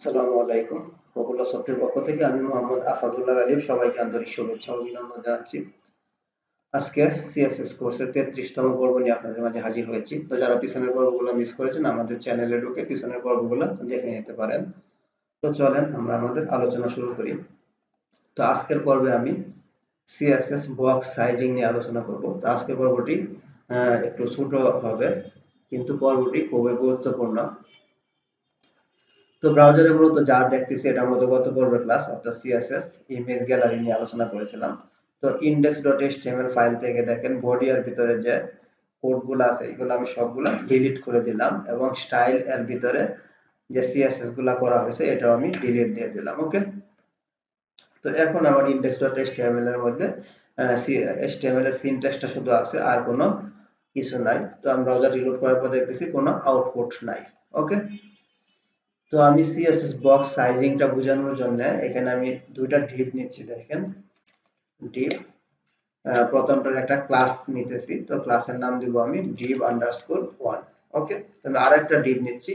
আসসালামু আলাইকুম। প্রফুল্ল সফটওয়্যার পক্ষ থেকে আমি মোহাম্মদ আসাদুল্লাহ গালিব সবাইকে আন্তরিক শুভেচ্ছা ও অভিনন্দন জানাচ্ছি। আজকে সিএসএস কোর্সের 33তম পর্ব নিয়ে আপনাদের মাঝে হাজির হয়েছি। তো যারা পিছনের পর্বগুলো মিস করেছেন আমাদের চ্যানেলে ঢুকে পিছনের পর্বগুলো দেখে নিতে পারেন। তো চলেন আমরা আমাদের আলোচনা শুরু করি। তো আজকের পর্বে আমি সিএসএস বক্স সাইজিং নিয়ে আলোচনা করব। তো আজকের পর্বটি একটু ছোট হবে কিন্তু পর্বটি খুবই গুরুত্বপূর্ণ। তো ব্রাউজারে মূলত যা দেখতেছি এটা মূলত গত পর্বের ক্লাস অর্থাৎ সিএসএস ইমেজ গ্যালারি নিয়ে আলোচনা করেছিলাম। তো index.html ফাইল থেকে দেখেন বডি এর ভিতরে যে কোডগুলো আছে এগুলো আমি সবগুলো ডিলিট করে দিলাম এবং স্টাইল এর ভিতরে যে সিএসএস গুলো করা হয়েছে এটাও আমি ডিলিট দিয়ে দিলাম। ওকে, তো এখন আমার index.html এর মধ্যে HTML এর সিনট্যাক্সটা শুধু আছে আর কোনো কিছু নাই। তো আমি ব্রাউজার রিলোড করার পর দেখতেছি কোনো আউটপুট নাই। ওকে, তো আমি CSS বক্স সাইজিংটা বোঝানোর জন্য এখানে আমি দুইটা ডিভ নিচ্ছি। দেখেন ডিভ, প্রথমটার একটা ক্লাস নিতেছি। তো ক্লাসের নাম দিব আমি div_1। ওকে, তো আমি আরেকটা ডিভ নিচ্ছি,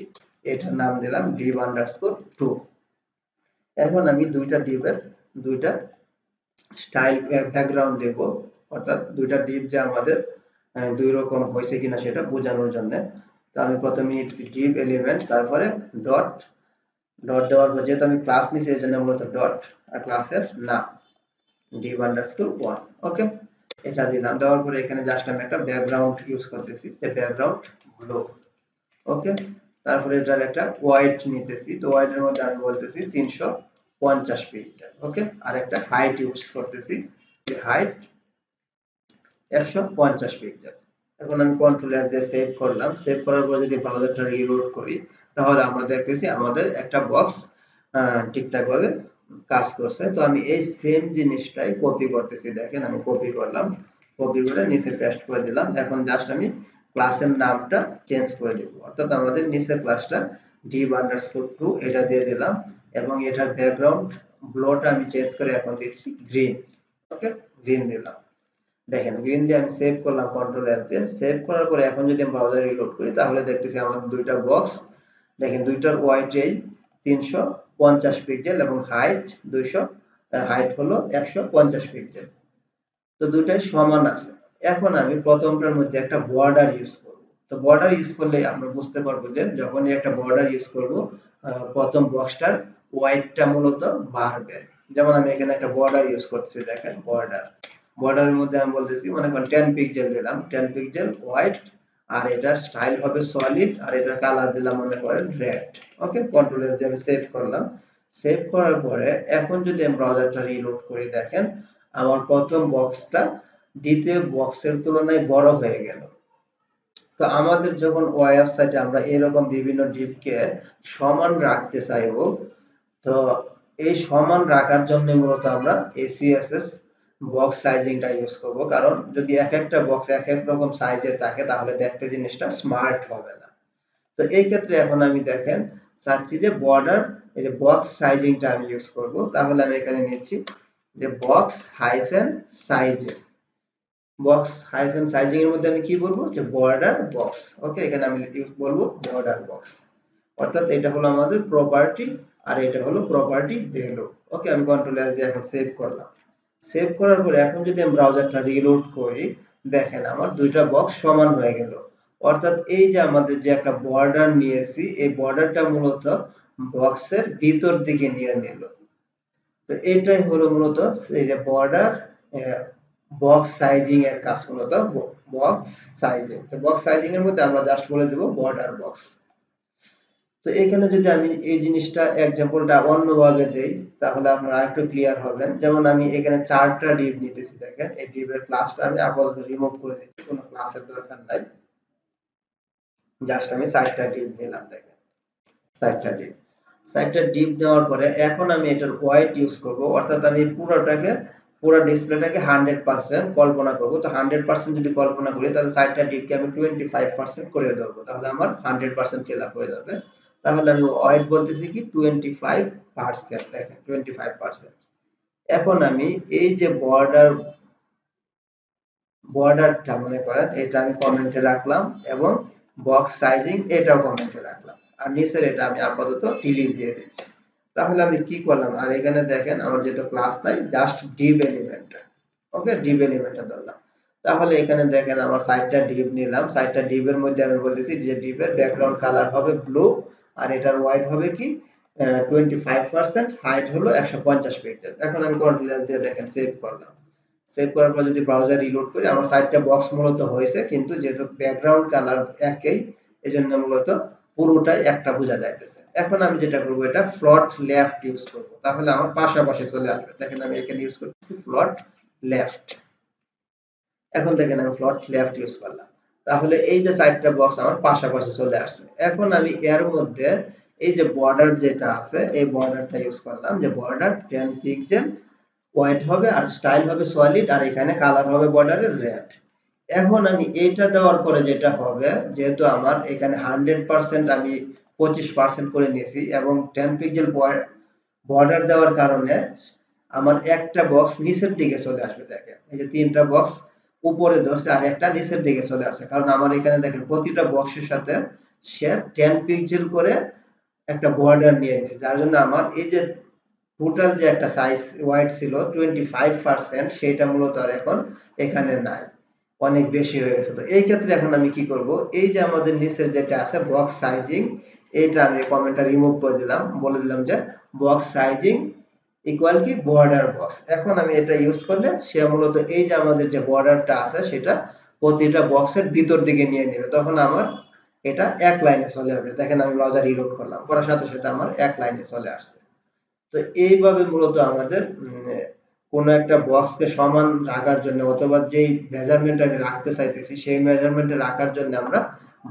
এটার নাম দিলাম div_2। এখন আমি দুইটা ডিভের দুইটা স্টাইল ব্যাকগ্রাউন্ড দেব, অর্থাৎ দুইটা ডিভ যে আমাদের দুই রকম হয়েছে কিনা সেটা বোঝানোর জন্য। তো আমি প্রথমে নিচ্ছি ডিভ এলিমেন্ট, তারপরে ডট দেওয়ার পর যেহেতু আমি ক্লাস নিছি এই জন্য মূলত ডট আর ক্লাসের নাম div_1। ওকে, এটা দিলাম। দেওয়ার পরে এখানে জাস্ট আমি একটা ব্যাকগ্রাউন্ড ইউজ করতেছি, যে ব্যাকগ্রাউন্ড ব্লু। ওকে, তারপরে এটার একটা ওয়াইড নিতেছি। তো ওয়াইডের মধ্যে আমি বলতেছি 350 পিক্সেল। ওকে, আর একটা হাইট ইউজ করতেছি, যে হাইট 150 পিক্সেল। এখন আমি কন্ট্রোল এস দিয়ে সেভ করলাম। সেভ করার পর যদি ব্রাউজারটা রিলোড করি তাহলে আমরা দেখতেছি আমাদের একটা বক্স ঠিকঠাক ভাবে কাজ করছে। তো আমি এই সেম জিনিসটাই কপি করতেছি। দেখেন আমি কপি করলাম, কপি করে নিচে পেস্ট করে দিলাম। এখন জাস্ট আমি ক্লাসের নামটা চেঞ্জ করে দেব, অর্থাৎ আমাদের নিচের ক্লাসটা div_2 এটা দিয়ে দিলাম এবং এটার ব্যাকগ্রাউন্ড ব্লুটা আমি চেঞ্জ করে এখন দিচ্ছি গ্রিন। ওকে, গ্রিন দিলাম। দেখেন গ্রিন দিয়ে আমি সেভ করলাম কন্ট্রোল এস দিয়ে। সেভ করার পরে এখন যদি আমি ব্রাউজার রিলোড করি তাহলে দেখতেছি আমাদের দুইটা বক্স, দেখেন দুইটার ওয়াইড এই 350 পিক্সেল এবং হাইট 200, হাইট হলো 150 পিক্সেল। তো দুইটাই সমান আছে। এখন আমি প্রথমটার মধ্যে একটা বর্ডার ইউজ করব। তো বর্ডার ইউজ করলে আমরা বুঝতে পারবো যে যখনই একটা বর্ডার ইউজ করব প্রথম বক্সটার ওয়াইডটা মূলত বাড়বে। যেমন আমি এখানে একটা বর্ডার ইউজ করতেছি। দেখেন বর্ডারের মধ্যে আমি বলতেছি মনে করেন 10 পিক্সেল দিলাম, 10 পিক্সেল ওয়াইড, আর এটার স্টাইল হবে সলিড, আর এটার কালার দিলাম মনে করেন রেড। ওকে, কন্ট্রোল এস দিয়ে আমি সেভ করলাম। সেভ করার পরে এখন যদি আমি ব্রাউজারটা রিলোড করি দেখেন আমার প্রথম বক্সটা দ্বিতীয় বক্সের তুলনায় বড় হয়ে গেল। তো আমাদের যখন ওয়েবসাইটে আমরা এরকম বিভিন্ন ডিভকে সমান রাখতে চাইবো, তো এই সমান রাখার জন্য মূলত আমরা CSS বক্স সাইজিংটা ইউজ করব। কারণ যদি এক একটা বক্স এক এক রকম সাইজের থাকে তাহলে দেখতে জিনিসটা স্মার্ট হবে না। তো এই ক্ষেত্রে এখন আমি দেখেন চাচ্ছি যে বর্ডার, এই যে বক্স সাইজিংটা আমি ইউজ করব। তাহলে আমি এখানে নিচ্ছি যে box hyphen sizing. Box hyphen sizing এর মধ্যে আমি কি বলবো, যে বর্ডার বক্স। ওকে, এখানে আমি বলবো বর্ডার বক্স, অর্থাৎ এটা হলো আমাদের প্রপার্টি আর এটা হলো প্রপার্টি ভ্যালু। ওকে, আমি কন্ট্রোল এস দিয়ে এখন সেভ করলাম। সেভ করার পরে এখন যদি আমি ব্রাউজারটা রিলোড করি দেখেন আমার দুইটা বক্স সমান হয়ে গেল। অর্থাৎ এই যে আমাদের যে একটা বর্ডার নিয়েছি এই বর্ডারটা মূলত বক্সের ভিতর দিকে নিয়ে নিল। তো এটাই হলো মূলত এই যে বর্ডার বক্স সাইজিং এর কাজ, মূলত বক্স সাইজিং। তো বক্স সাইজিং এর মধ্যে আমরা জাস্ট বলে দেব বর্ডার বক্স। তো এখানে যদি আমি এই জিনিসটা এক্সাম্পলটা অন্যভাবে দেই তাহলে আপনারা একটু ক্লিয়ার হবেন। যেমন আমি এখানে 4টা ডিভ নিতেছি। দেখেন এই ডিভের ক্লাসটা আমি আপাতত রিমুভ করে দিচ্ছি, কোনো ক্লাসের দরকার নাই। জাস্ট আমি 4টা ডিভ নিলাম। দেখেন 4টা ডিভ নেওয়ার পরে এখন আমি এটার ওয়াইড ইউজ করব, অর্থাৎ আমি পুরো ডিসপ্লেটাকে 100% কল্পনা করব। তো 100% যদি কল্পনা করি তাহলে 4টা ডিভকে আমি 25% করে দেব, তাহলে আমার 100% ফিল আপ হয়ে যাবে। তাহলে আমি ওয়াইড বলতেছি কি 25%। দেখেন 25%। এখন আমি এই যে বর্ডারটা মনে করেন এটা আমি কমেন্টে রাখলাম এবং বক্স সাইজিং এটাও কমেন্টে রাখলাম, আর নিচের এটা আমি আপাতত ডিলিট দিয়ে দিচ্ছি। তাহলে আমি কি করলাম, আর এখানে দেখেন আমার যেহেতু ক্লাস নাই, জাস্ট ডিভ এলিমেন্ট, ওকে, ডিভ এলিমেন্টটা ধরলাম। তাহলে এখানে দেখেন আমার সাইডটা ডিভ নিলাম, সাইডটা ডিভের মধ্যে আমি বলতেছি যে ডিভের ব্যাকগ্রাউন্ড কালার হবে ব্লু, আর এটার হোয়াইট হবে কি 25%, হাইট হলো 150 পিক্সেল। এখন আমি কন্ট্রোল এস দিয়ে দেখেন সেভ করলাম। সেভ করার পর যদি ব্রাউজার রিলোড করি, আমার সাইডটা বক্স মূলত হয়েছে, কিন্তু যেহেতু ব্যাকগ্রাউন্ড কালার একই, এজন্য মূলত পুরোটাই একটা বোঝা যাইতেছে। এখন আমি যেটা করব, এটা ফ্লট লেফট ইউজ করব, তাহলে আমার পাশাপাশি চলে আসবে। দেখেন আমি এখানে ইউজ করতেছি ফ্লট লেফট। এখন দেখেন আমি ফ্লট লেফট ইউজ করলাম, তাহলে এই যে চারটা বক্স আমার পাশাপাশি চলে আসছে। এখন আমি এর মধ্যে এই যে বর্ডার যেটা আছে, এই বর্ডারটা ইউজ করলাম, যে বর্ডার 10 পিক্সেল, হোয়াইট হবে আর স্টাইল হবে সলিড, আর এখানে কালার হবে বর্ডারের রেড। এখন আমি এইটা দেওয়ার পরে যেটা হবে, যেহেতু আমার এখানে 100% আমি 25% করে নিয়েছি এবং 10 পিক্সেল বর্ডার দেওয়ার কারণে আমার একটা বক্স নিচের দিকে চলে আসবে। দেখেন এই যে তিনটা বক্স উপরে ধরছে আর একটা নিচের দিকে চলে আসছে, কারণ আমার এখানে দেখেন প্রতিটা বক্সের সাথে সে 10 পিক্সেল করে একটা বর্ডার নিয়ে নিয়েছে, যার জন্য আমার এই যে টোটাল যে একটা সাইজ হোয়াইট ছিল 25%, সেটা মূলত আর এখন এখানে নাই, অনেক বেশি হয়ে গেছে। তো এই ক্ষেত্রে এখন আমি কি করব, এই যে আমাদের নিচের যেটা আছে বক্স সাইজিং, এটা আমি কমেন্টটা রিমুভ করে দিলাম, বলে দিলাম যে বক্স সাইজিং ইকুয়াল কি বর্ডার বক্স। এখন আমি এটা ইউজ করলে সে মূলত এই যে আমাদের যে বর্ডারটা আছে সেটা প্রতিটা বক্সের ভিতর দিকে নিয়ে নেবে, তখন আমার এটা এক লাইনে চলে আসবে। দেখেন আমি ব্রাউজার রিলোড করলাম, করার সাথে সাথে আমার এক লাইনে চলে আসছে। তো এইভাবে মূলত আমাদের কোনো একটা বক্সকে সমান রাখার জন্য, অথবা যেই মেজারমেন্ট আমি রাখতে চাইতেছি সেই মেজারমেন্টে রাখার জন্য আমরা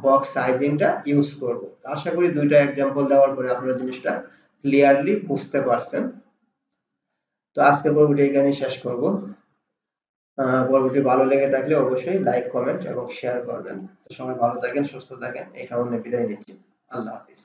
বক্স সাইজিংটা ইউজ করব। আশা করি দুইটা এক্সাম্পল দেওয়ার পরে আপনারা জিনিসটা ক্লিয়ারলি বুঝতে পারছেন। তো আজকের পর্বটি এখানেই শেষ করব। পর্বটি ভালো লেগে থাকলে অবশ্যই লাইক, কমেন্ট এবং শেয়ার করবেন। তো সবাই ভালো থাকেন, সুস্থ থাকেন, এই কারণে বিদায় নিচ্ছি। আল্লাহ হাফিজ।